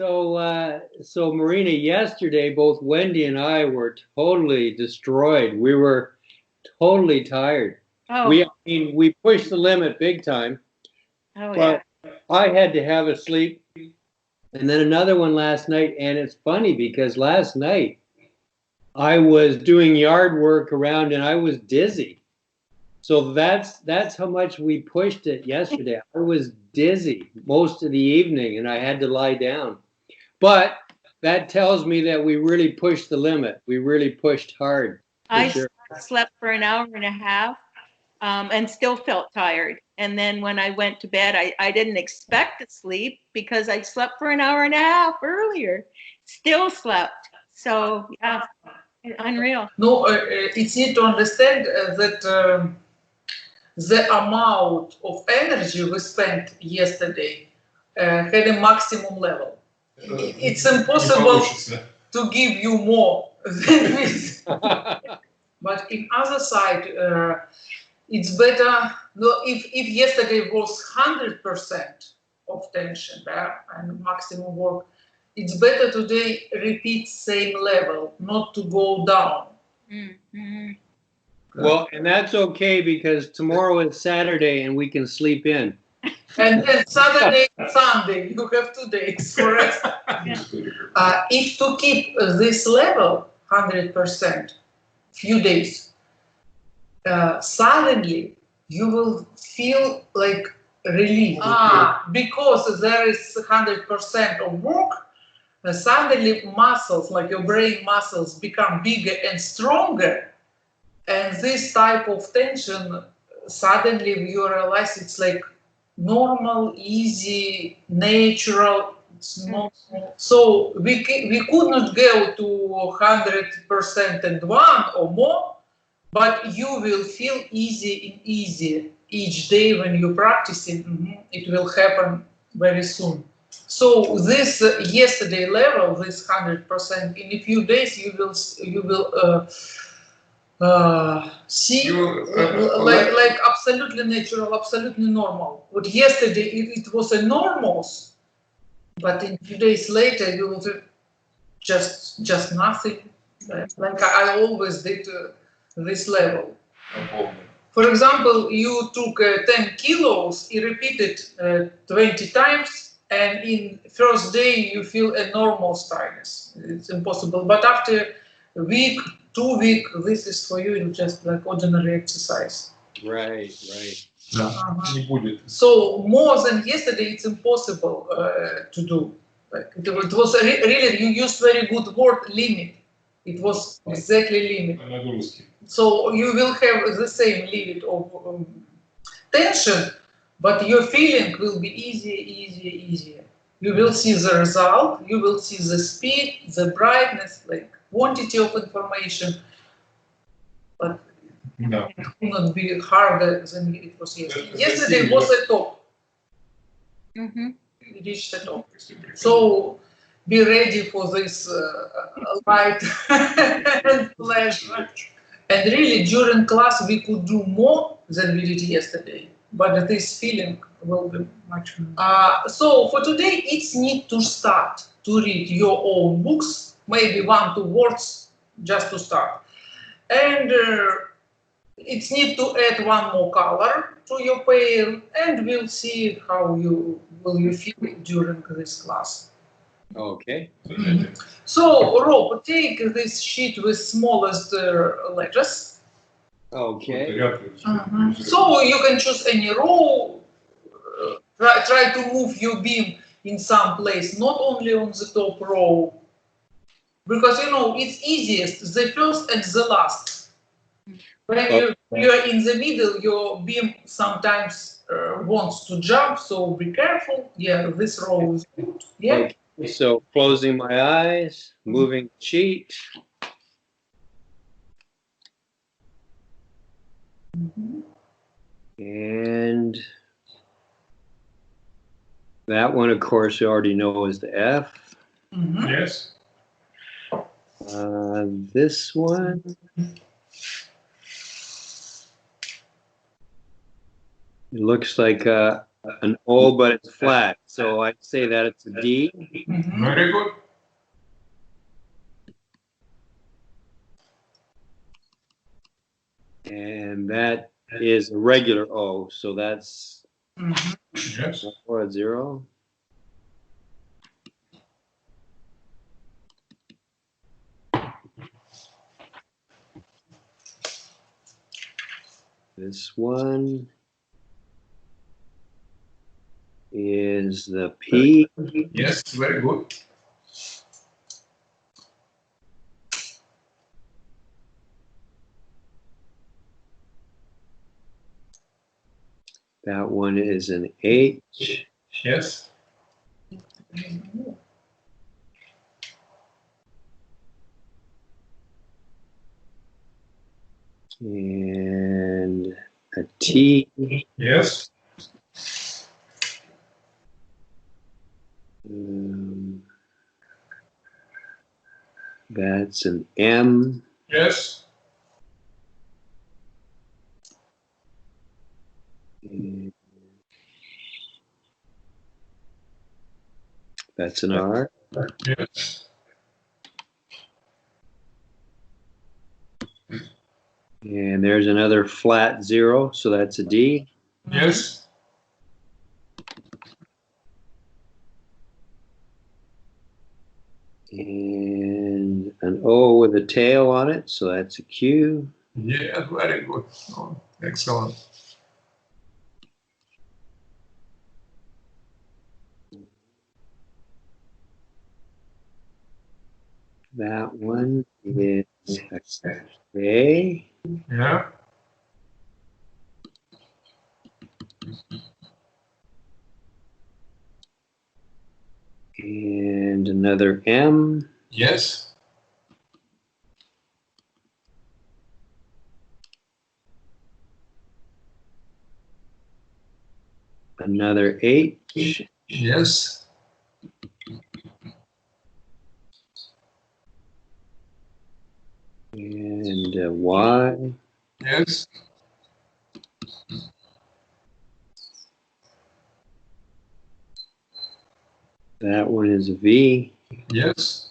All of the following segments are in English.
So Marina, yesterday, both Wendy and I were totally destroyed. We were totally tired. Oh, I mean, we pushed the limit big time, oh but yeah. I had to have a sleep and then another one last night. And it's funny because last night I was doing yard work around and I was dizzy. So that's how much we pushed it yesterday. I was dizzy most of the evening and I had to lie down. But that tells me that we really pushed the limit. We really pushed hard, for I sure. slept for an hour and a half, and still felt tired. And then when I went to bed, I didn't expect to sleep because I slept for an hour and a half earlier. Still slept. So yeah, unreal. No, it's need to understand that the amount of energy we spent yesterday had a maximum level. It's impossible to give you more than this. But in other side, it's better. No, if yesterday was 100% of tension there and maximum work, it's better today repeat same level, not to go down. Mm-hmm. Well, and that's okay because tomorrow is Saturday and we can sleep in. And then Saturday, Sunday, you have 2 days for rest. If to keep this level 100%, few days, suddenly you will feel like relief. Because there is 100% of work, suddenly muscles, like your brain muscles, become bigger and stronger. And this type of tension, suddenly you realize it's like normal, easy, natural. It's not, so we could not go to 100% and one or more, but you will feel easy and easier each day when you practice it. It will happen very soon. So this yesterday level, this 100%, in a few days you will see like absolutely natural, absolutely normal. But yesterday it was enormous, but in few days later you will do just nothing. Like I always did this level. For example, you took 10 kilos, you repeated 20 times, and in first day you feel enormous tiredness. It's impossible. But after a week, 2 weeks, this is for you just like ordinary exercise. Right. So more than yesterday, it's impossible to do. Like it was really, you used very good word, limit. It was exactly limit. So you will have the same limit of tension, but your feeling will be easier. You will see the result, you will see the speed, the brightness, like quantity of information, but it will not be harder than it was yesterday. Yesterday was a top. We reached the top. So be ready for this light and pleasure. And really, during class, we could do more than we did yesterday. But this feeling will be much more. So for today, it's need to start to read your own books, maybe 1-2 words, just to start. And it's need to add one more color to your pair, and we'll see how you feel during this class. Okay. So, Rob, take this sheet with smallest letters. Okay. So you can choose any row. Try to move your beam in some place, not only on the top row, because you know it's easiest the first and the last. When you're in the middle, your beam sometimes wants to jump, so be careful. Yeah, this row is good. Yeah. Okay. So closing my eyes, moving the sheet. And that one, of course, you already know is the F. Yes. This one. It looks like a an O, but it's flat. So I'd say that it's a D. Mhm. Very good. And that is a regular O. So that's Mhm. Yes. or a 0. This one is the P. Yes, very good. That one is an H. Yes. And a T. Yes. That's an M. Yes. And that's an R. Yes. And there's another flat 0. So that's a D. Yes. And an O with a tail on it. So that's a Q. Yeah, very good. Oh, excellent. That one is a K. Yeah. And another M. Yes. Another H. Yes. And a Y. Yes. That one is a V. Yes.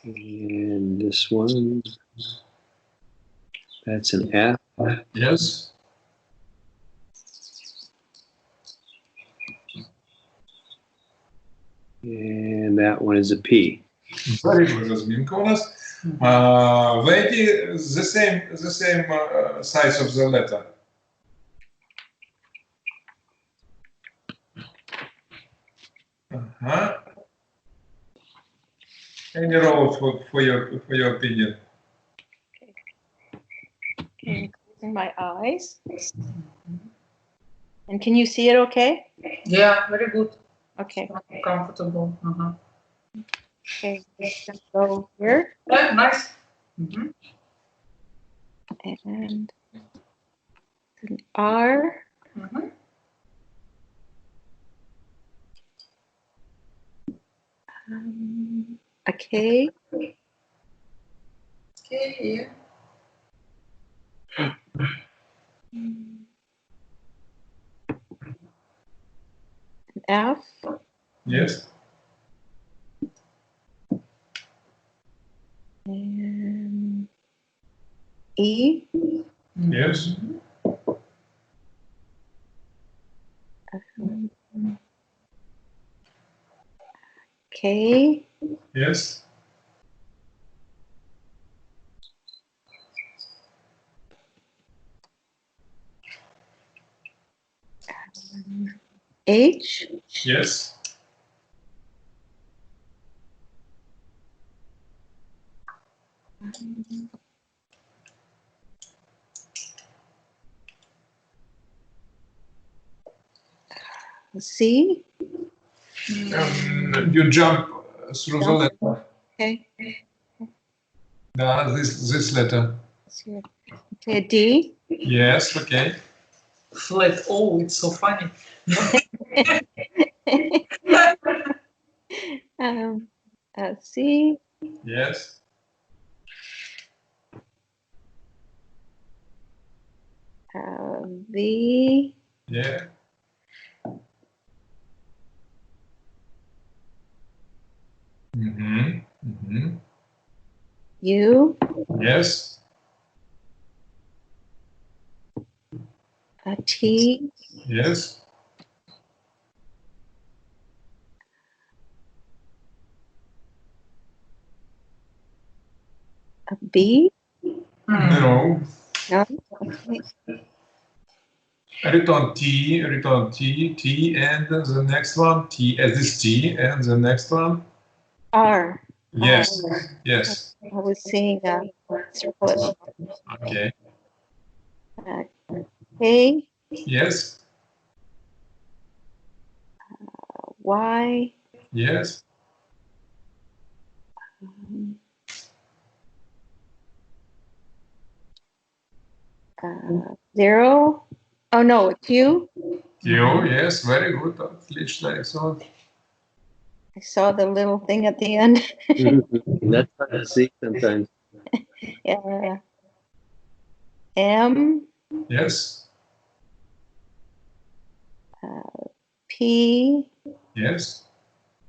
And this one, that's an F. Yes. And that one is a P. Very good, Jasminka у нас. Wendy, the same size of the letter. Uh-huh. Any road for your opinion? Okay, closing my eyes. And can you see it okay? Yeah, very good. Okay. Comfortable. Uh-huh. Okay, it's gonna go here Yeah, nice. Mhm. and an R. Mhm. A K. Okay, yeah. An F. Yes. And E. Yes. K. Yes. H. Yes. C. You jump through the letter. Okay. This letter. It's here. Okay, D. Yes. Okay. Flat O, it's so funny. C. Yes. V, Yeah. Mm-hmm. Mm-hmm. U, Yes. T, Yes. B. No. No. Okay. Return T, and the next one, T as this T, and the next one. R. Yes. Yes. I was seeing a circle. Okay. K, Yes. Y, Yes. zero. Oh no, Q. Q. Yes. Very good. Отлично. Excellent. I saw the little thing at the end. That's hard to see sometimes. M, Yes. P, Yes.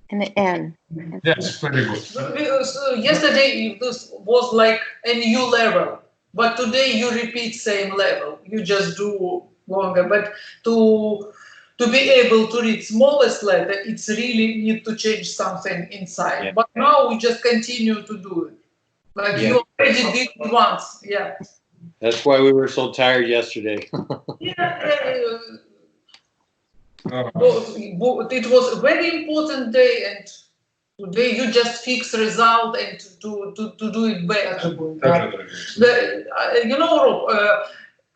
and N. Yes. Very good. Because yesterday this was like a new level, but today you repeat same level. You just do longer. But to be able to read smallest letter, it's really need to change something inside. Yeah. But now we just continue to do it. Like Yeah. you already did once. Yeah. That's why we were so tired yesterday. Yeah. It was a very important day, and today you just fix result and to do it better. Rob,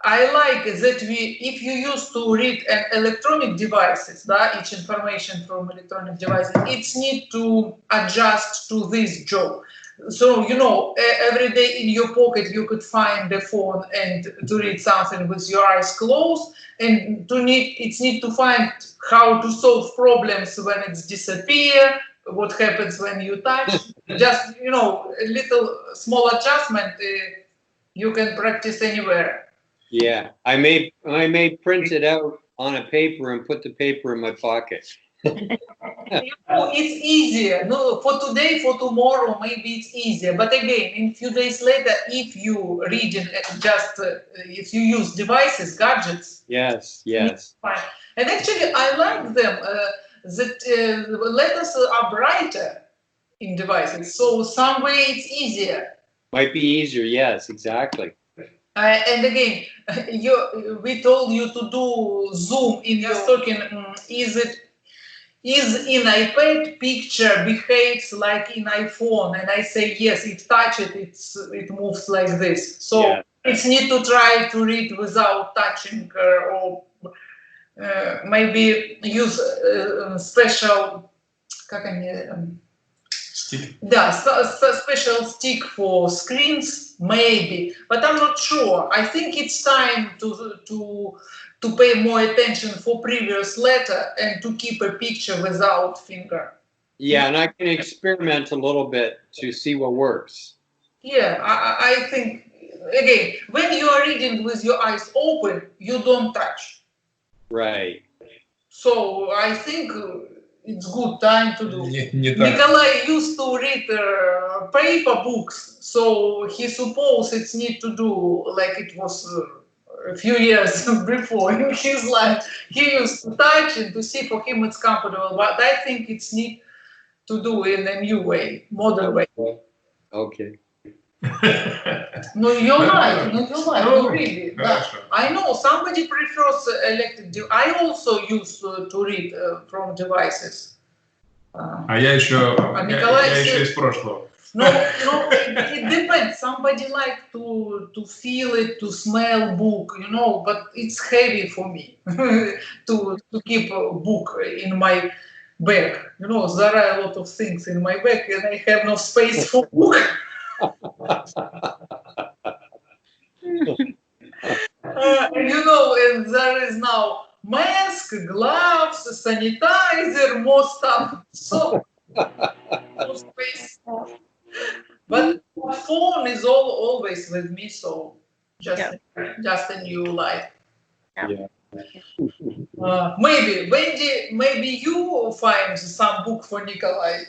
I like that if you used to read an electronic devices, each information from electronic devices, it's need to adjust to this job. So, every day in your pocket you could find the phone and to read something with your eyes closed, and it's need to find how to solve problems when it's disappear, what happens when you touch. Just, a little small adjustment, you can practice anywhere. Yeah, I may print it out on a paper and put the paper in my pocket. It's easier. No, for today, for tomorrow, maybe it's easier. But again, in a few days later, if you read if you use devices, gadgets. Yes. Fine. And actually, I like them. That letters are brighter in devices, so some way it's easier. Might be easier. Yes, exactly. And again, we told you to do zoom in your talking. Is in iPad picture behaves like in iPhone? And I say yes. If touch it, it moves like this. So Yeah. it's need to try to read without touching or maybe use special. Stick. Да, special stick for screens, maybe, but I'm not sure. I think it's time to pay more attention for previous letter and to keep a picture without finger. Yeah, and I can experiment a little bit to see what works. Yeah, I think, again, when you are reading with your eyes open, you don't touch. Right. So I think it's good time to do. Не так. Nikolay used to read paper books, so he supposed it's need to do like it was a few years before in his life. He used to touch and to see for him it's comfortable, but I think it's need to do in a new way, modern way. Okay. No, you're right. No, really. Хорошо. I know somebody prefers electric device. I also used to read from devices. А я еще Николай из прошлого. No, it depends. Somebody like to feel it, to smell book, but it's heavy for me to keep a book in my bag. There are a lot of things in my bag and I have no space for book. And there is now mask, gloves, sanitizer, more stuff. So no space. But phone is always with me, so just a new life. Yeah. Maybe, Wendy, maybe you find some book for Nikolay.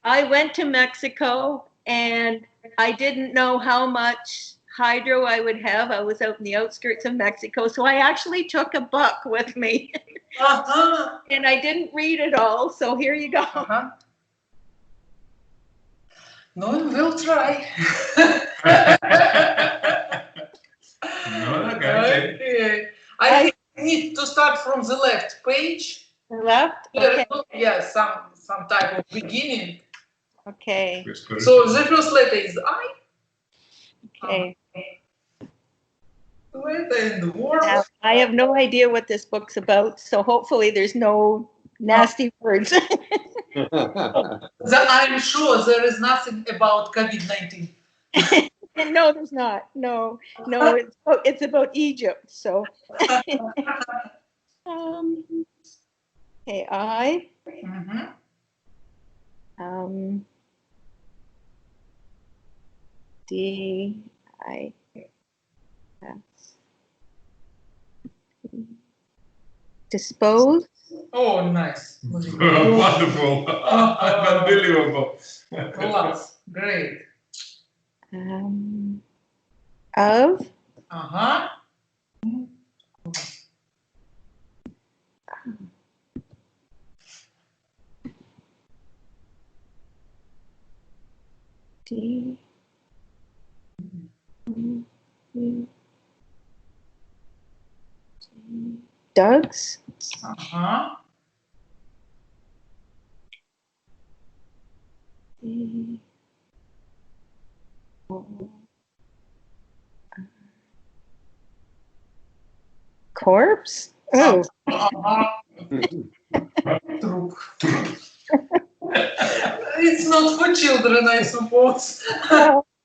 I went to Mexico and I didn't know how much hydro I would have. I was out in the outskirts of Mexico, so I actually took a book with me. And I didn't read it all, so here you go. No, we'll try. Okay. I need to start from the left page. The left? Okay. Yeah, some type of beginning. Okay. So the first letter is I. Okay. Letter and word. Now, I have no idea what this book's about, so hopefully there's no nasty words. I'm sure there is nothing about COVID-19. No, there's not. No, it's about Egypt. So, okay, I. D I S. Dispose. Oh, nice. Wonderful. Unbelievable. Class. Great. Of. D. Doug's. Corpse? Oh. It's not for children, I suppose.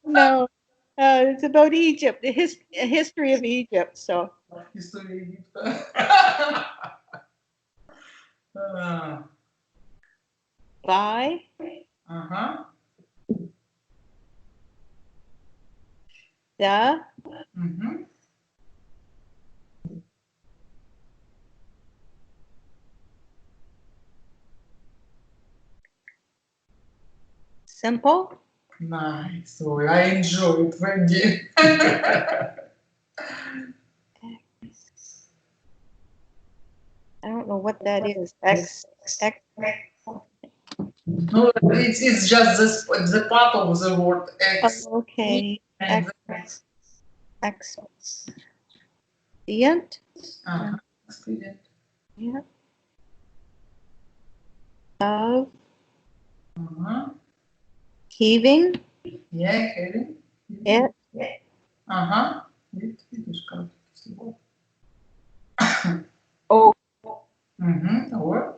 No. It's about Egypt, a history of Egypt. So. History of Egypt. By. The. Simple. Nice. Oh, I enjoy it, Wendy. I don't know what that is. X. No, it's just the part of the word X. Oh, okay. X. Expedient. Expedient. Yeah. Of. Heaving. Yeah, heaving. It. Oh. Or.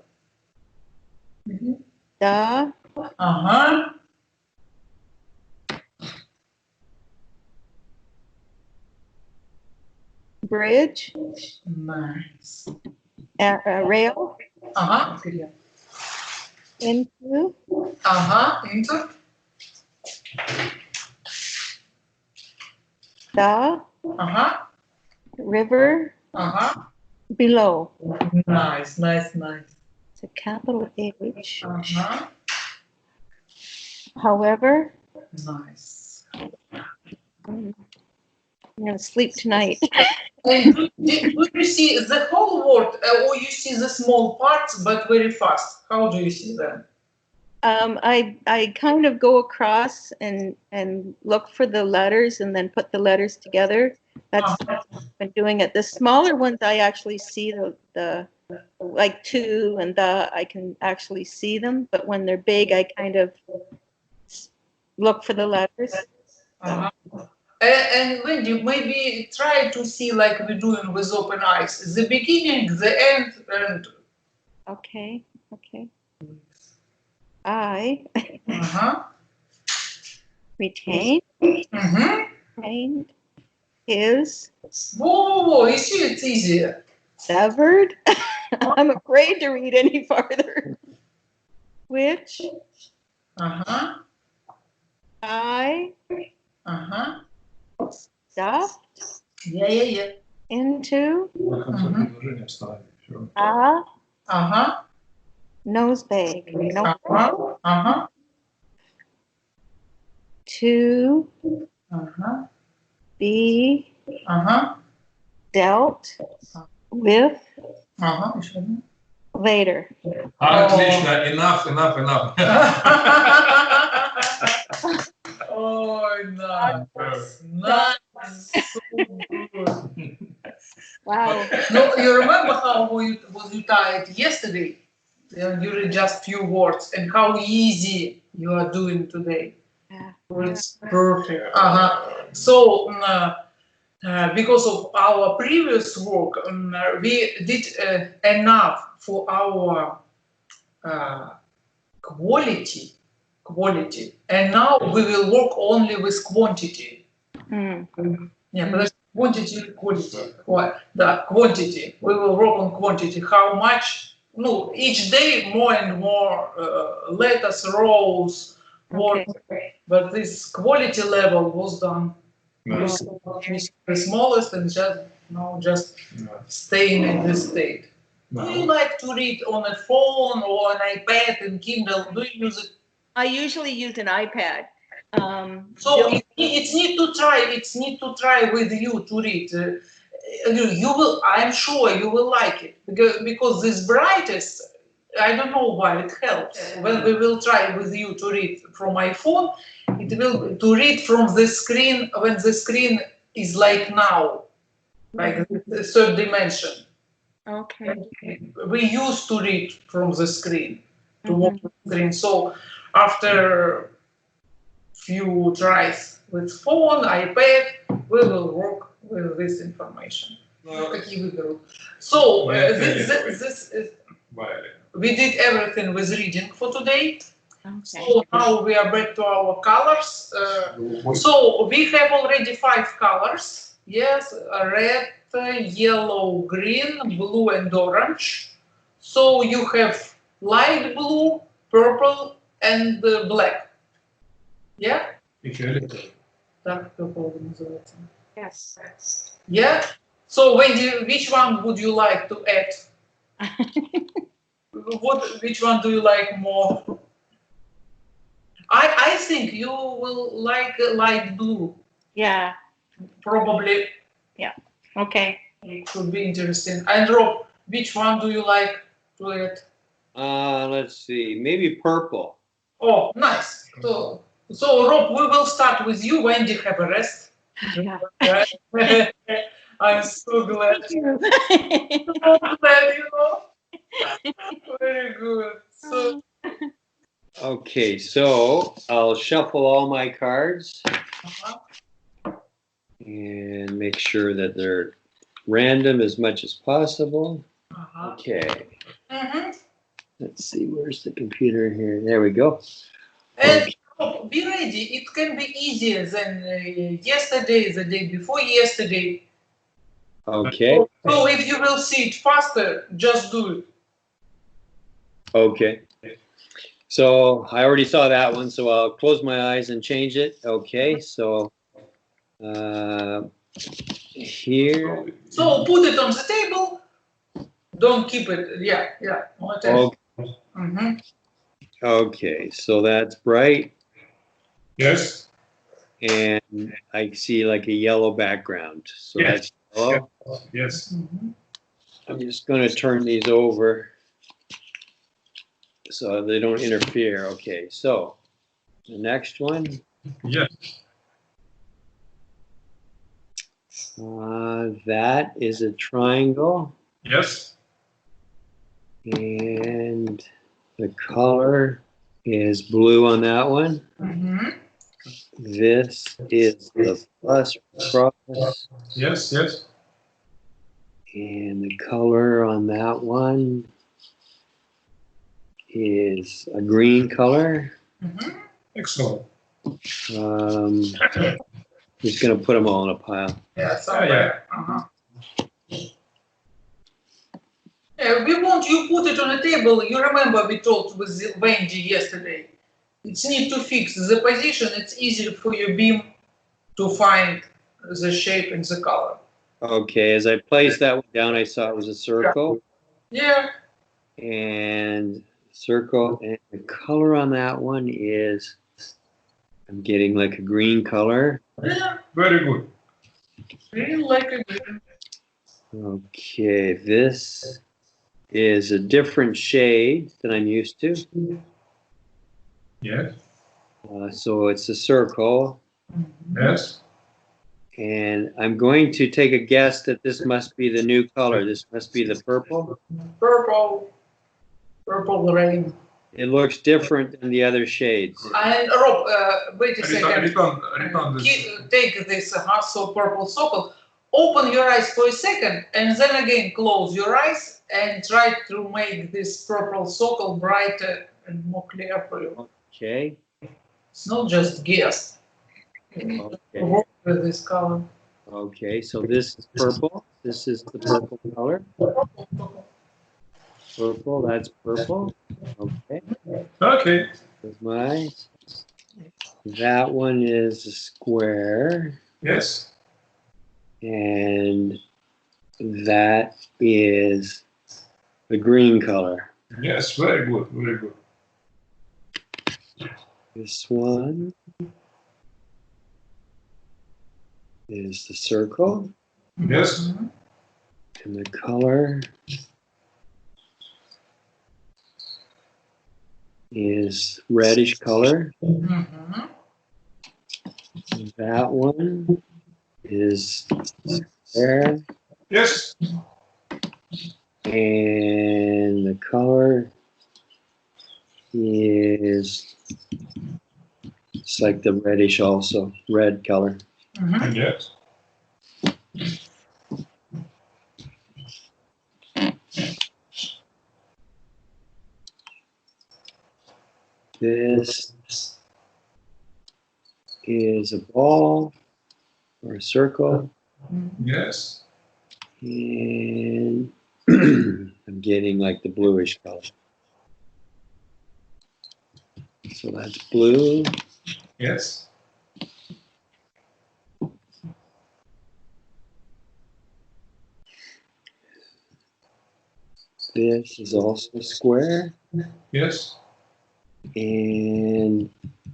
The. Bridge. Nice. Rail. Into. Into. The. River. Below. Nice. It's a capital H. However. Nice. I'm going to sleep tonight. And do you see the whole word, or you see the small parts, but very fast? How do you see them? I kind of go across and look for the letters and then put the letters together. That's what I've been doing it. The smaller ones, I actually see the like to and the, I can actually see them. But when they're big, I kind of look for the letters. And Wendy, maybe try to see like we're doing with open eyes. The beginning, the end, and... Okay. I retain. Retained. His. Whoa, you see it's easier. Severed. I'm afraid to read any farther. Which. I. Stuffed. Yeah. into Движение вставить. Всё. a Ага. nose bag. No, Ага. to Ага. be Ага. dealt with Ага. Еще одно. later. Отлично. Enough. Ой, nice. Nice. So good. Wow. No, you remember how was you tired yesterday? You read just few words, and how easy you are doing today. Yeah. It's perfect. So, because of our previous work, we did enough for our quality, and now we will work only with quantity. Mm. Yeah, but quantity, quality. The quantity. We will work on quantity. How much? No, each day more and more letters, rows, words. Okay. But this quality level was done. Nice. The smallest and just staying in this state. Do you like to read on a phone or an iPad and Kindle? Do you use it? I usually use an iPad. So it's need to try. It's need to try with you to read. You will. I'm sure you will like it because this brightest. I don't know why it helps. When we will try with you to read from my phone, it will to read from the screen when the screen is like now, like the third dimension. Okay. We used to read from the screen to watch the screen. So after few tries with phone, iPad, we will work with this information. So this is, we did everything with reading for today. Okay. So now we are back to our colors. So we have already 5 colors. Yes, red, yellow, green, blue, and orange. So you have light blue, purple, and black. Yeah? Так, purple называется. Yes. Yeah? So Wendy, which one would you like to add? Which one do you like more? I think you will like light blue. Yeah. Probably. Yeah. Okay. It could be interesting. And Rob, which one do you like to add? Let's see, maybe purple. Oh, nice. So Rob, we will start with you. Wendy, have a rest. Yeah. I'm so glad. Thank you. So glad, you know. Very good. So, Okay, so I'll shuffle all my cards and make sure that they're random as much as possible. Okay, let's see, where's the computer here? There we go. And be ready. It can be easier than yesterday, the day before yesterday. Okay. So if you will see it faster, just do it. Okay. So I already saw that one, so I'll close my eyes and change it. Okay, so here. So put it on the table. Don't keep it. Yeah. Okay. Okay, so that's bright. Yes. And I see like a yellow background. So that's yellow. Yes. I'm just going to turn these over so they don't interfere. Okay, so the next one. Yes. That is a triangle. Yes. And the color is blue on that one. This is the plus cross. Yes. And the color on that one is a green color. Excellent. Just going to put them all in a pile. Yeah, somewhere. We want you put it on a table. You remember we talked with Wendy yesterday. It's need to fix the position. It's easier for your beam to find the shape and the color. Okay, as I placed that one down, I saw it was a circle. Yeah. And circle, and the color on that one is, I'm getting like a green color. Yeah. Very good. Really like a green. Okay, this is a different shade than I'm used to. Yes. So it's a circle, Yes. and I'm going to take a guess that this must be the new color. This must be the purple. Purple. Purple rain. It looks different than the other shades. And Rob, wait a second. Return this. Take this so purple circle. Open your eyes for a second, and then again close your eyes and try to make this purple circle brighter and more clear for you. Okay. It's not just guess. Okay. Work with this color. Okay, so this is purple. This is the purple color. Purple, that's purple. Okay. Okay. That's my. That one is a square. Yes. And that is the green color. Yes. Very good. Very good. This one is the circle. Yes. And the color is reddish color. Mm-hmm. That one is there. Yes. And the color is, it's like the reddish also, red color. Mm-hmm. Yes. This is a ball or a circle. Yes. And I'm getting like the bluish color. So that's blue. Yes. This is also square. Yes. And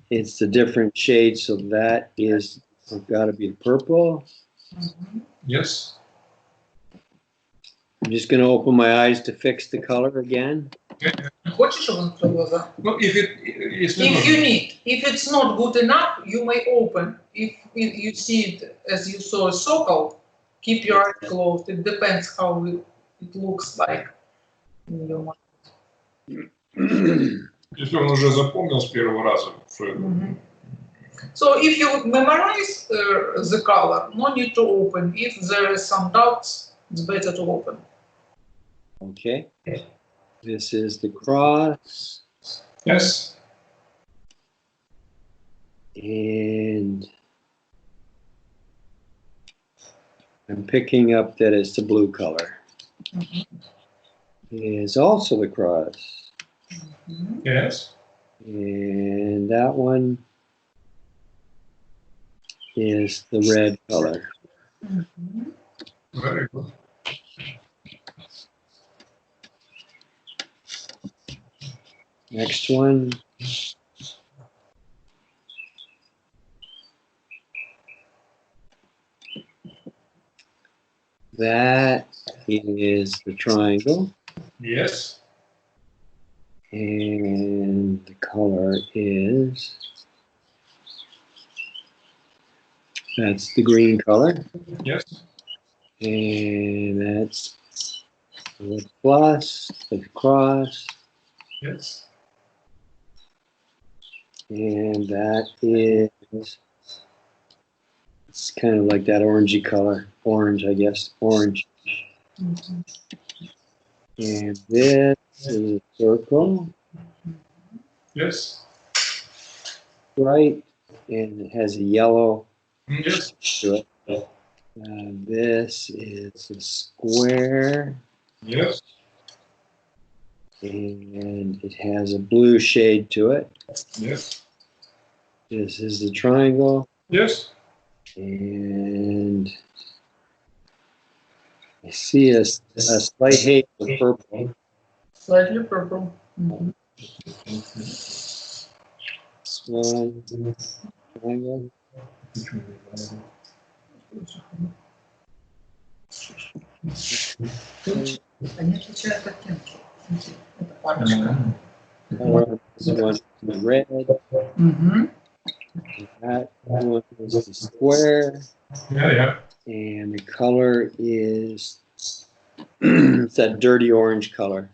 it's a different shade, so that is got to be purple. Yes. I'm just going to open my eyes to fix the color again. Хочешь, чтобы он открыл глаза? No, if If you need, if it's not good enough, you may open. If you see it as you saw a circle, keep your eyes closed. It depends how it looks like in your mind. Если он уже запомнил с первого раза, что это. So if you memorize the color, no need to open. If there is some doubts, it's better to open. Okay. This is the cross. Yes. And I'm picking up that it's the blue color. Is also the cross. Yes. And that one is the red color. Very good. Next one. That is the triangle. Yes. And the color is, that's the green color. Yes. And that's the plus, the cross, Yes. and that is, it's kind of like that orangey color, orange, I guess, orange. And this is a circle, Yes. right, and it has a yellow Yes. to it. This is a square, Yes. and it has a blue shade to it. Yes. This is the triangle, Yes. and I see a slight haze of purple. Slightly purple. Mhm. This one, triangle. Они отличают оттенки. Это парочка. This one is red. Мгм. That one is the square. Yeah. And the color is it's that dirty orange color.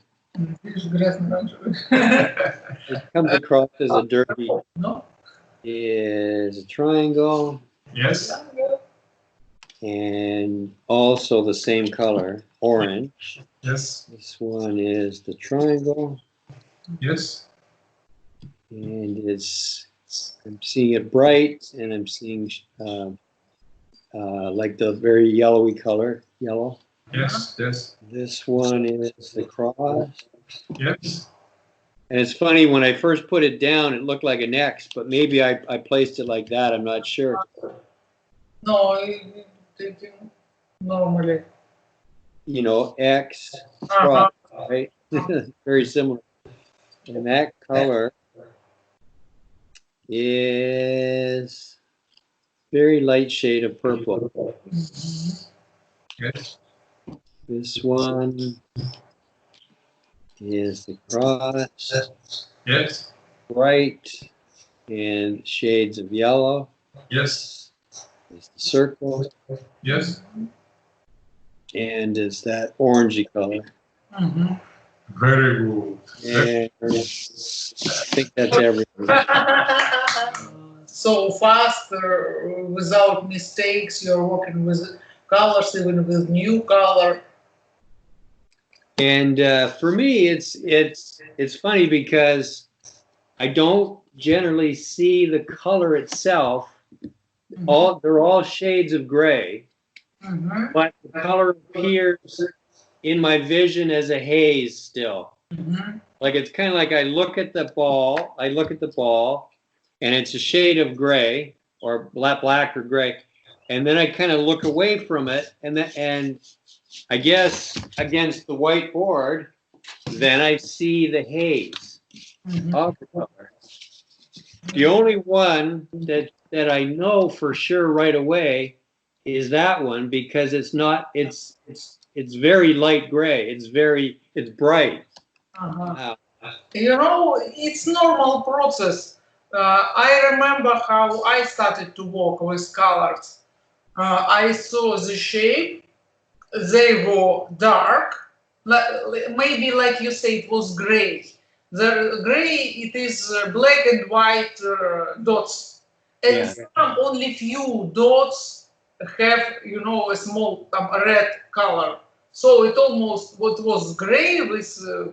Видишь, грязно-оранжевый. It comes across as a dirty, No? is a triangle Yes. and also the same color, orange. Yes. This one is the triangle Yes. and I'm seeing it bright and I'm seeing like the very yellowy color, yellow. Yes. Yes. This one is the cross. Yes. And it's funny, when I first put it down, it looked like an X, but maybe I placed it like that. I'm not sure. No, normally. You know, X, cross, right? Very similar. And that color is very light shade of purple. Yes. This one is the cross, Yes. bright, and shades of yellow. Yes. Is the circle, Yes. and is that orangey color. Mhm. Very good. And I think that's everything. So fast, without mistakes, you're working with colors, even with new color. And for me, it's funny because I don't generally see the color itself. They're all shades of gray, Mhm. but the color appears in my vision as a haze still. Mhm. Like it's kind of like I look at the ball, and it's a shade of gray or black or gray, and then I kind of look away from it, and I guess against the whiteboard, then I see the haze Mhm. of the color. The only one that I know for sure right away is that one, because it's very light gray. It's bright. Uh-huh. Wow. You know, it's normal process. I remember how I started to work with colors. I saw the shape. They were dark, maybe like you say, it was gray. The gray, it is black and white dots, and Yeah. some only few dots have, you know, a small red color. So it almost what was gray with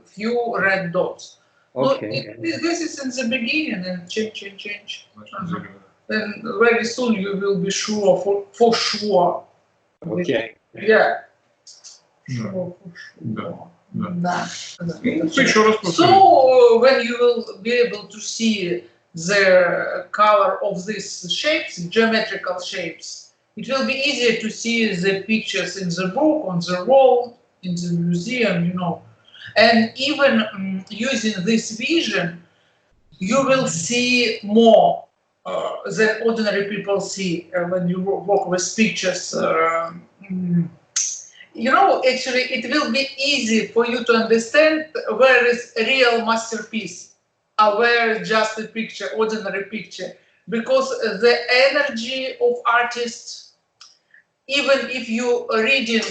few red dots. Okay. This is in the beginning, and change. And very soon you will be sure for sure. Okay. Yeah. Да. So when you will be able to see the color of these shapes, geometrical shapes, it will be easier to see the pictures in the book, on the wall, in the museum, you know. And even using this vision, you will see more than ordinary people see when you work with pictures. You know, actually, it will be easy for you to understand where is a real masterpiece, or where is just a picture, ordinary picture, because the energy of artists, even if you reading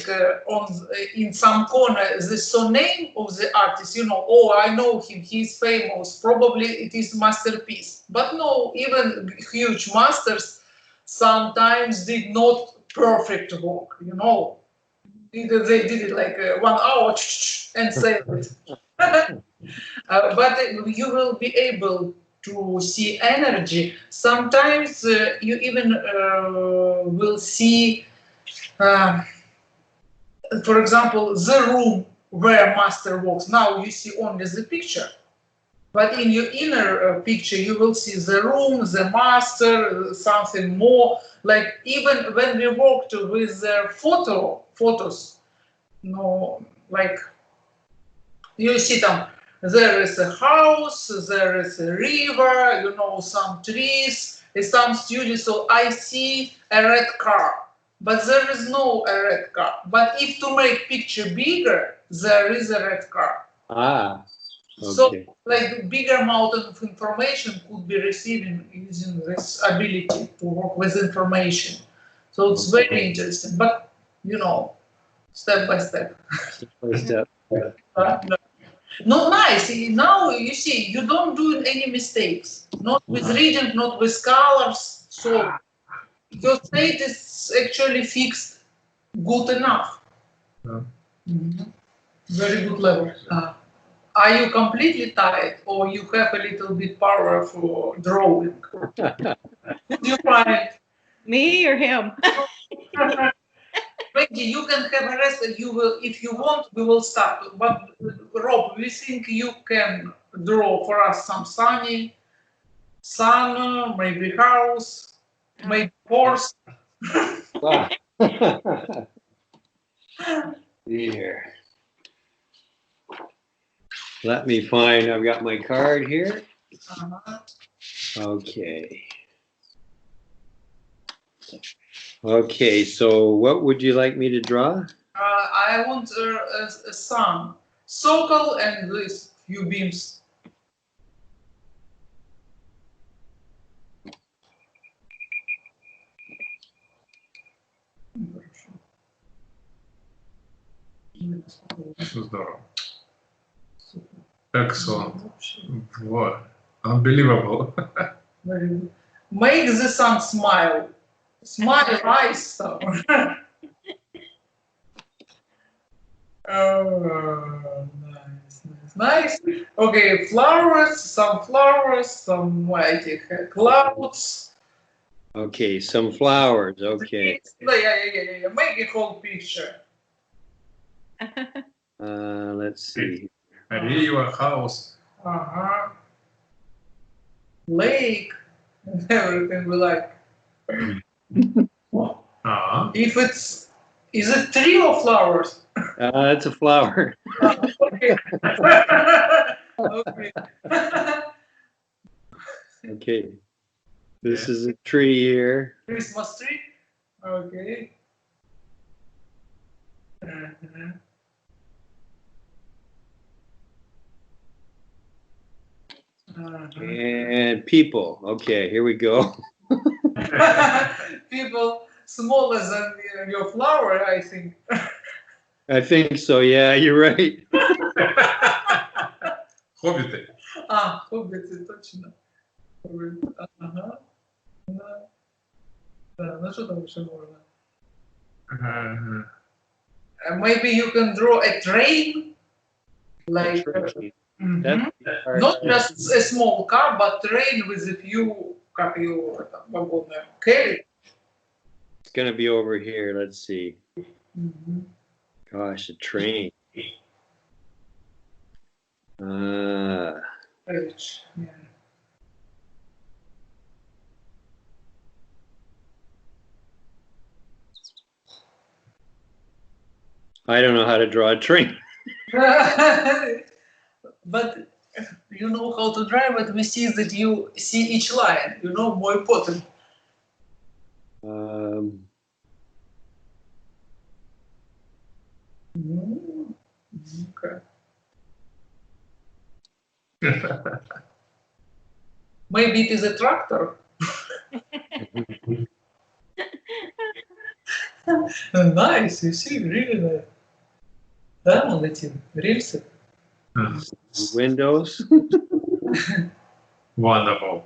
in some corner the surname of the artist, you know, oh, I know him, he's famous, probably it is masterpiece. But no, even huge masters sometimes did not perfect work, you know. Either they did it like 1 hour and saved it. But you will be able to see energy. Sometimes you even will see, for example, the room where master works. Now you see only the picture. But in your inner picture, you will see the room, the master, something more. Like even when we worked with photos, no, like you see them. There is a house, there is a river, you know, some trees, some students. So I see a red car, but there is no a red car. But if to make picture bigger, there is a red car. Ah, okay. So like bigger amount of information could be received using this ability to work with information. So it's very interesting, but you know, step by step. Step by step. No, nice. Now you see, you don't do any mistakes. Not with reading, not with colors. So your state is actually fixed good enough. Very good level. Are you completely tired, or you have a little bit power for drawing? Would you find? Me or him? Wendy, you can have a rest, and you will, if you want, we will start. But Rob, we think you can draw for us some sun, maybe house, maybe horse. Wow. Here. Let me find, I've got my card here. Okay. Okay, so what would you like me to draw? I want a sun, circle, and this few beams. Здорово. Excellent. What? Unbelievable. Very good. Make the sun smile. Smile eyes. Oh, nice. Okay, flowers, some white clouds. Okay, some flowers. Okay. Yeah. Make a whole picture. Let's see. River, house. Lake. Everything we like. If it's, is it tree or flowers? It's a flower. Okay. Okay. Okay. This is a tree here. Christmas tree. Okay. And people. Okay, here we go. People smaller than your flower, I think. I think so. Yeah, you're right. Хоббиты. Хоббиты, точно. Ага. Да, ну что там еще можно? Maybe you can draw a train, like not just a small car, but train with a few, как ее вагоны, carry. It's gonna be over here. Let's see. Gosh, a train. Rich, yeah. I don't know how to draw a train. But you know how to drive it. We see that you see each line. You know, more important. Okay. Maybe it is a tractor. Nice, you see, really nice. Да, молодец, рельсы. Windows. Wonderful.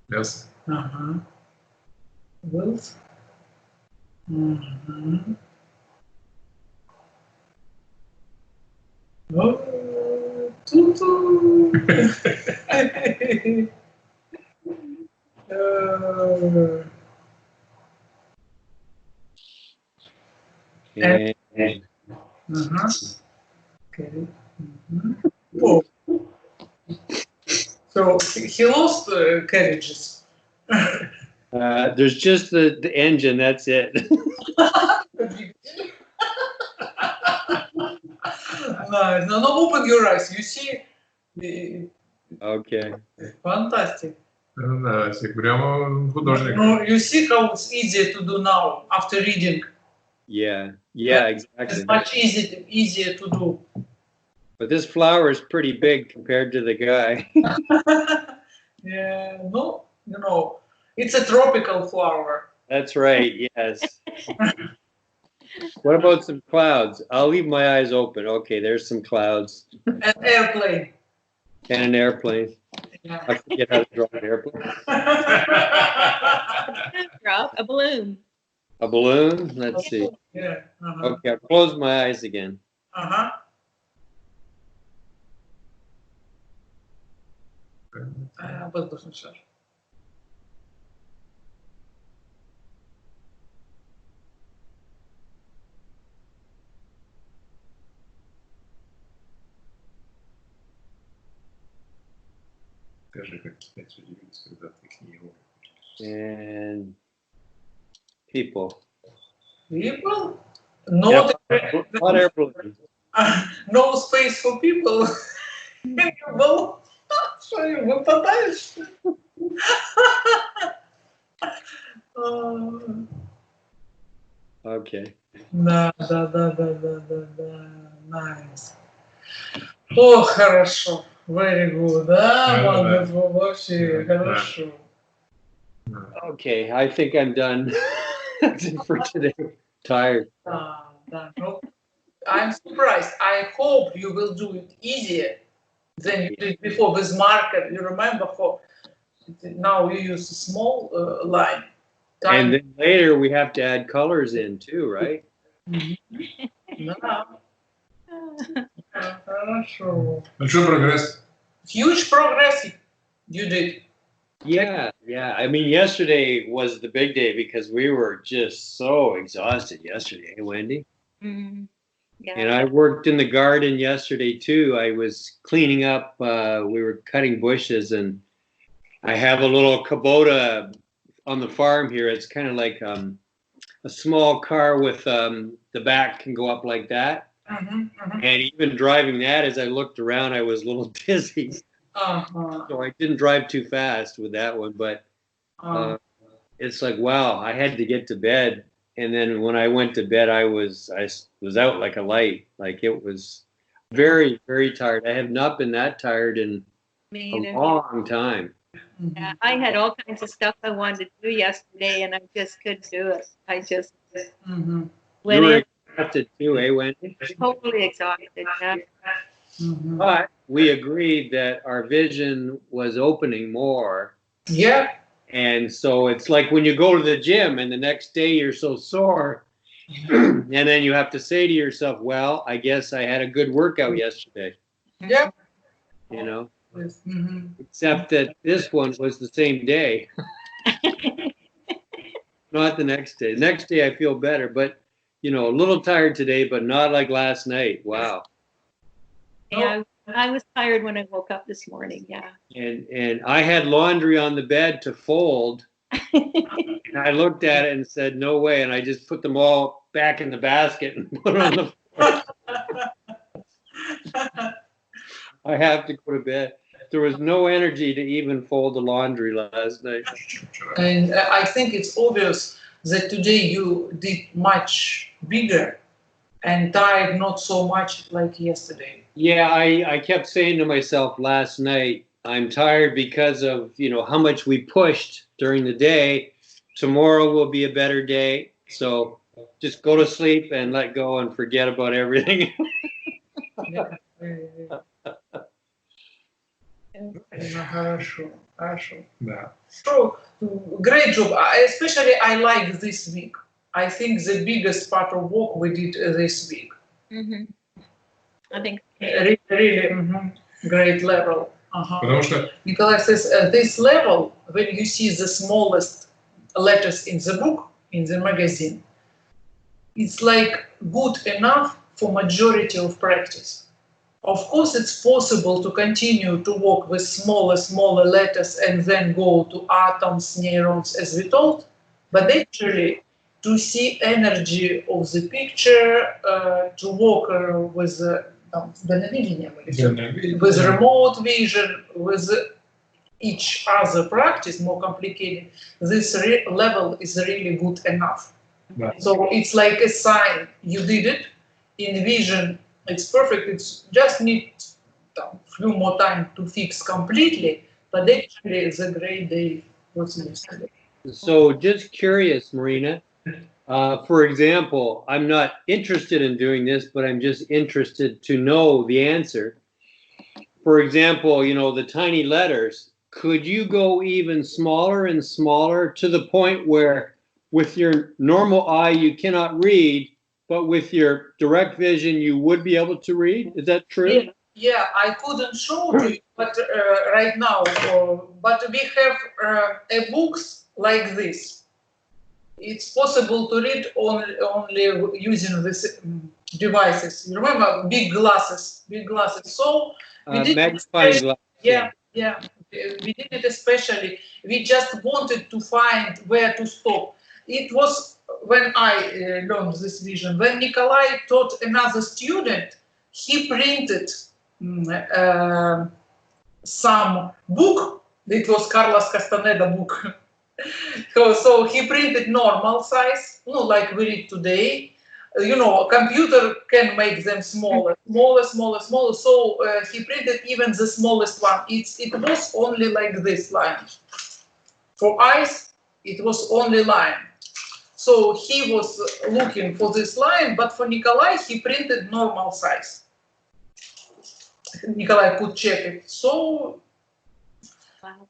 Yes. Wheels. Oh, tutu. And Okay. Oh. So he lost carriages. There's just the engine. That's it. Nice. No, open your eyes. You see? Okay. Fantastic. Да, всех прямо художник. No, you see how it's easier to do now after reading. Yeah. Yeah. Exactly. It's much easier to do. But this flower is pretty big compared to the guy. Yeah. No, it's a tropical flower. That's right. Yes. What about some clouds? I'll leave my eyes open. Okay, there's some clouds. An airplane. And an airplane. Yeah. I forget how to draw an airplane. Drop a balloon. A balloon? Let's see. Yeah. Okay, I'll close my eyes again. Воздушный шар. Скажи, как китайцы удивились, когда ты книгу. And people. People? Yeah, not airplanes. No space for people. People. Что, выпадаешь? Okay. Да. Nice. О, хорошо. Very good. Да, wonderful. Вообще хорошо. Okay, I think I'm done. That's it for today. Tired. Да. No, I'm surprised. I hope you will do it easier than you did before with marker. You remember how now you use a small line. And then later we have to add colors in too, right? Да. Хорошо. Большой прогресс. Huge progress you did. Yeah. I mean, yesterday was the big day because we were just so exhausted yesterday, Wendy. Mm, yeah. And I worked in the garden yesterday too. I was cleaning up. We were cutting bushes, and I have a little Kubota on the farm here. It's kind of like a small car with the back can go up like that. And even driving that, as I looked around, I was a little dizzy. So I didn't drive too fast with that one, but it's like, wow, I had to get to bed. And then when I went to bed, I was out like a light. Like it was very, very tired. I have not been that tired in a long time. Yeah, I had all kinds of stuff I wanted to do yesterday, and I just couldn't do it. I just You went were in exhausted too, Wendy? totally exhausted. Yeah. But we agreed that our vision was opening more. Yeah. And so it's like when you go to the gym and the next day you're so sore, and then you have to say to yourself, well, I guess I had a good workout yesterday, Yeah. you know, Mm-hmm. except that this one was the same day, not the next day. Next day I feel better, but, you know, a little tired today, but not like last night. Wow. Yeah, I was tired when I woke up this morning. Yeah. And I had laundry on the bed to fold. And I looked at it and said, no way. And I just put them all back in the basket and put it on the floor. I have to go to bed. There was no energy to even fold the laundry last night. And I think it's obvious that today you did much bigger and tired not so much like yesterday. Yeah, I kept saying to myself last night, I'm tired because of, you know, how much we pushed during the day. Tomorrow will be a better day. So just go to sleep and let go and forget about everything. Хорошо. Да. So, great job. Especially I like this week. I think the biggest part of work we did this week. Mm-hmm. I think Really great level. Потому что Nikolay says this level, when you see the smallest letters in the book, in the magazine, it's like good enough for majority of practice. Of course, it's possible to continue to work with smaller letters and then go to atoms, neurons, as we told. But actually, to see energy of the picture, to work with remote vision, with each other practice, more complicated, this level is really good enough. Right. So it's like a sign you did it. In vision, it's perfect. It's just need a few more time to fix completely. But actually, it's a great day. So just curious, Marina. For example, I'm not interested in doing this, but I'm just interested to know the answer. For example, you know, the tiny letters, could you go even smaller and smaller to the point where with your normal eye you cannot read, but with your direct vision you would be able to read? Is that true? Yeah, I couldn't show to you, but right now, but we have books like this. It's possible to read only using these devices. You remember big glasses. So we did magnifying glass. Yeah. We did it especially. We just wanted to find where to stop. It was when I learned this vision. When Nikolay taught another student, he printed some book. It was Carlos Castaneda book. So he printed normal size, like we read today. You know, a computer can make them smaller. So he printed even the smallest one. It was only like this line. For eyes, it was only line. So he was looking for this line, but for Nikolay, he printed normal size. Nikolay could check it. So Wow.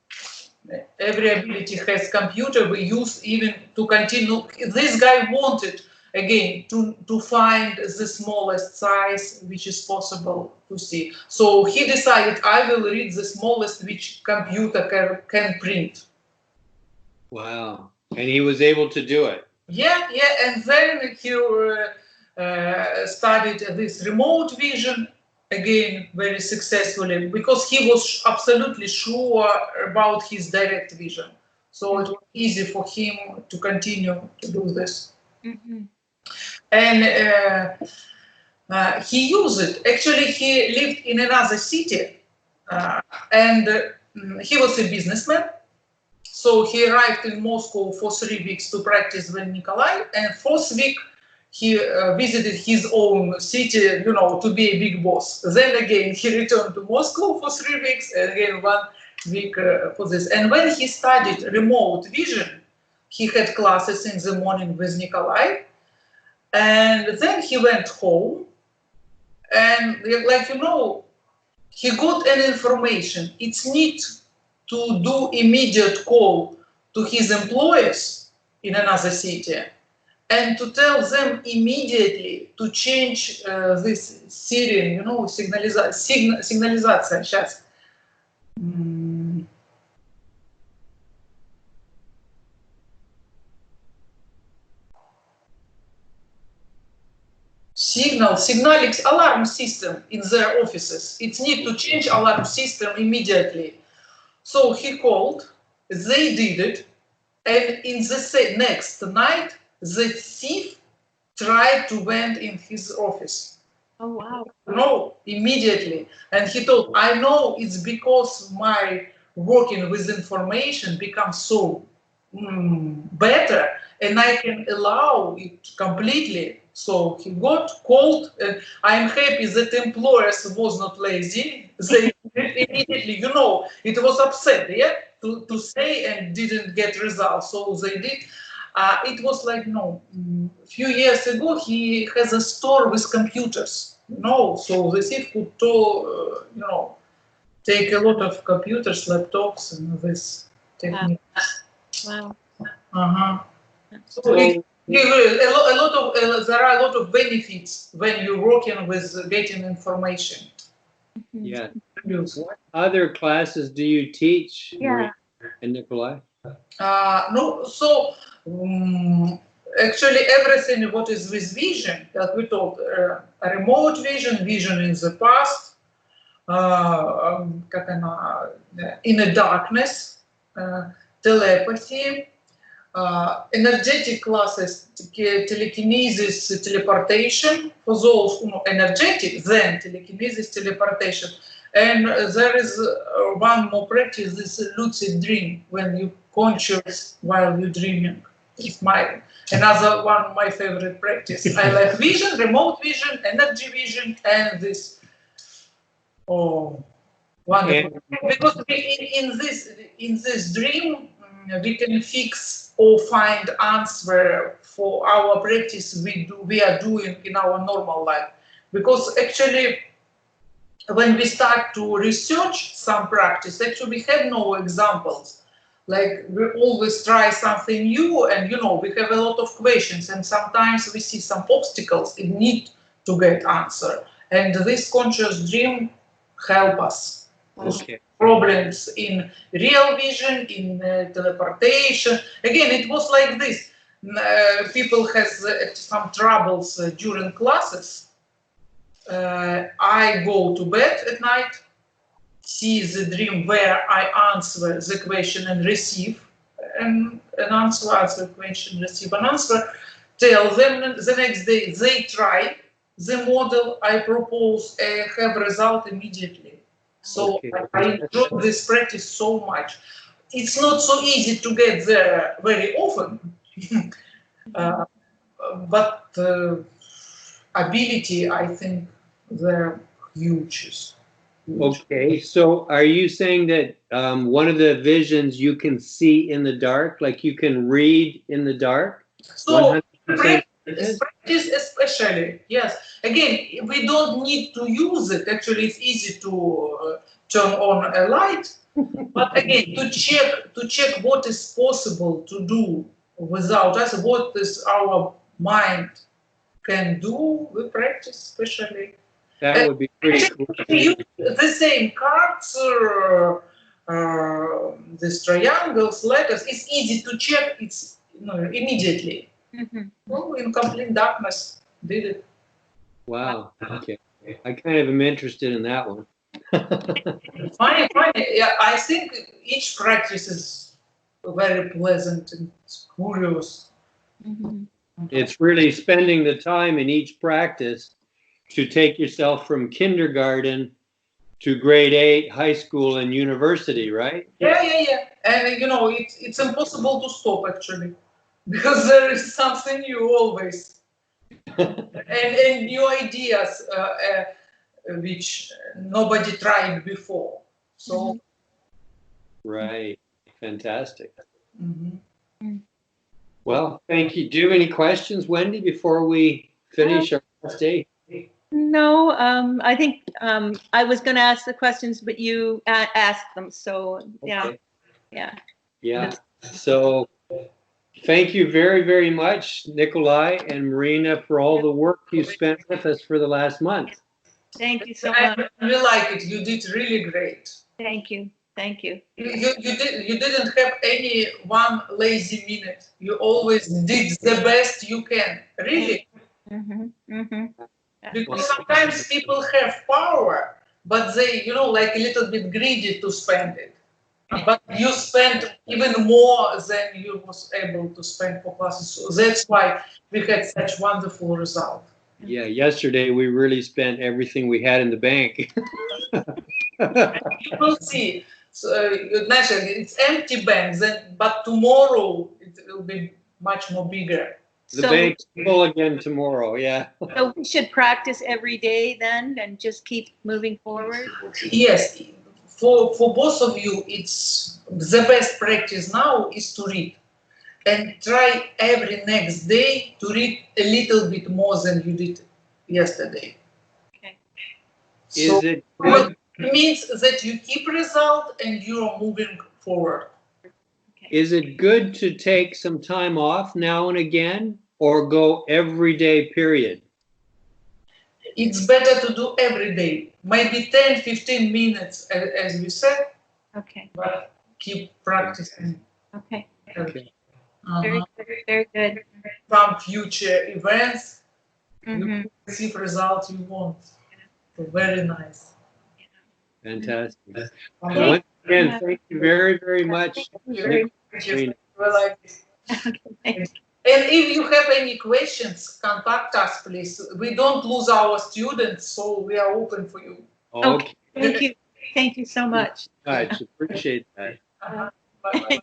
Every ability has computer. We use even to continue. This guy wanted again to find the smallest size which is possible to see. So he decided, I will read the smallest which computer can print. Wow. And he was able to do it. Yeah. And then he studied this remote vision again very successfully, because he was absolutely sure about his direct vision. So it was easy for him to continue to do this. Mm-hmm. And he used it. Actually, he lived in another city, and he was a businessman. So he arrived in Moscow for 3 weeks to practice with Nikolay, and 4th week he visited his own city, to be a big boss. Then again, he returned to Moscow for 3 weeks, and again 1 week for this. And when he studied remote vision, he had classes in the morning with Nikolay, and then he went home, and he got an information. It's need to do immediate call to his employers in another city, and to tell them immediately to change this siren, сигнализация, сейчас. Signal alarm system in their offices. It's need to change alarm system immediately. So he called, they did it, and in the next night, the thief tried to went in his office. Oh, wow. No, immediately. And he thought, I know it's because my working with information becomes so better, and I can allow it completely. So he got called. I'm happy that employers was not lazy. They immediately, it was upset, to say, and didn't get results. So they did. It was like, a few years ago, he has a store with computers. So the thief could, take a lot of computers, laptops, and this technique. Wow. So there are a lot of benefits when you're working with getting information. Yeah. What other classes do you teach, Marina and Nikolay? Actually, everything what is with vision that we talked, remote vision, vision in the past, inner darkness, telepathy, energetic classes, telekinesis, teleportation. For those who know energetic, then telekinesis, teleportation. And there is one more practice, this lucid dream, when you conscious while you're dreaming. It's another one of my favorite practice. I like vision, remote vision, energy vision, and this. Oh, wonderful! Because in this dream we can fix or find answer for our practice we are doing in our normal life. Because actually, when we start to research some practice, actually we have no examples. Like we always try something new, and we have a lot of questions, and sometimes we see some obstacles in need to get answer. And this conscious dream help us. Okay. Problems in real vision, in teleportation. Again, it was like this. People has some troubles during classes. I go to bed at night, see the dream where I answer the question and receive an answer, answer question, receive an answer, tell them the next day they try the model I propose, have result immediately. So okay. I enjoy this practice so much. It's not so easy to get there very often, but ability, I think, they're huge. Okay, so are you saying that one of the visions you can see in the dark, like you can read in the dark? So 100% practice especially, yes. Again, we don't need to use it. Actually, it's easy to turn on a light. But again, to check what is possible to do without us, what is our mind can do, we practice especially. That would be pretty cool. Use the same cards, these triangles, letters. It's easy to check. It's immediately. Well, in complete darkness, did it. Wow. Okay. I kind of am interested in that one. Funny. Yeah, I think each practice is very pleasant and curious. It's really spending the time in each practice to take yourself from kindergarten to grade 8, high school, and university, right? Yeah. And it's impossible to stop actually, because there is something new always, and new ideas which nobody tried before. So. Right. Fantastic. Well, thank you. Do you have any questions, Wendy, before we finish our last day? No, I think I was going to ask the questions, but you asked them. So, yeah. Okay. Yeah. Yeah. So thank you very, very much, Nikolay and Marina, for all the work you spent with us for the last month. Thank you so much. I really like it. You did really great. Thank you. Thank you. You didn't have any one lazy minute. You always did the best you can. Really. Because sometimes people have power, but they, like a little bit greedy to spend it. But you spent even more than you was able to spend for classes. So that's why we had such wonderful result. Yeah, yesterday we really spent everything we had in the bank. You will see. So, naturally, it's empty bank, but tomorrow it will be much more bigger. The bank's full again tomorrow, yeah. So we should practice every day then and just keep moving forward? Yes. For both of you, it's the best practice now is to read. And try every next day to read a little bit more than you did yesterday. Okay. So Is it good? it means that you keep result and you are moving forward. Okay. Is it good to take some time off now and again, or go every day, period? It's better to do every day. Maybe 10, 15 minutes, as you said. Okay. But keep practicing. Okay. Okay. Very good. Very good. Some future events, you receive results you want. So very nice. Fantastic. Thank Once again, thank you very, very much. Very you. We like this. And if you have any questions, contact us, please. We don't lose our students, so we are open for you. Okay. Thank you. Thank you so much. Appreciate that. Bye-bye.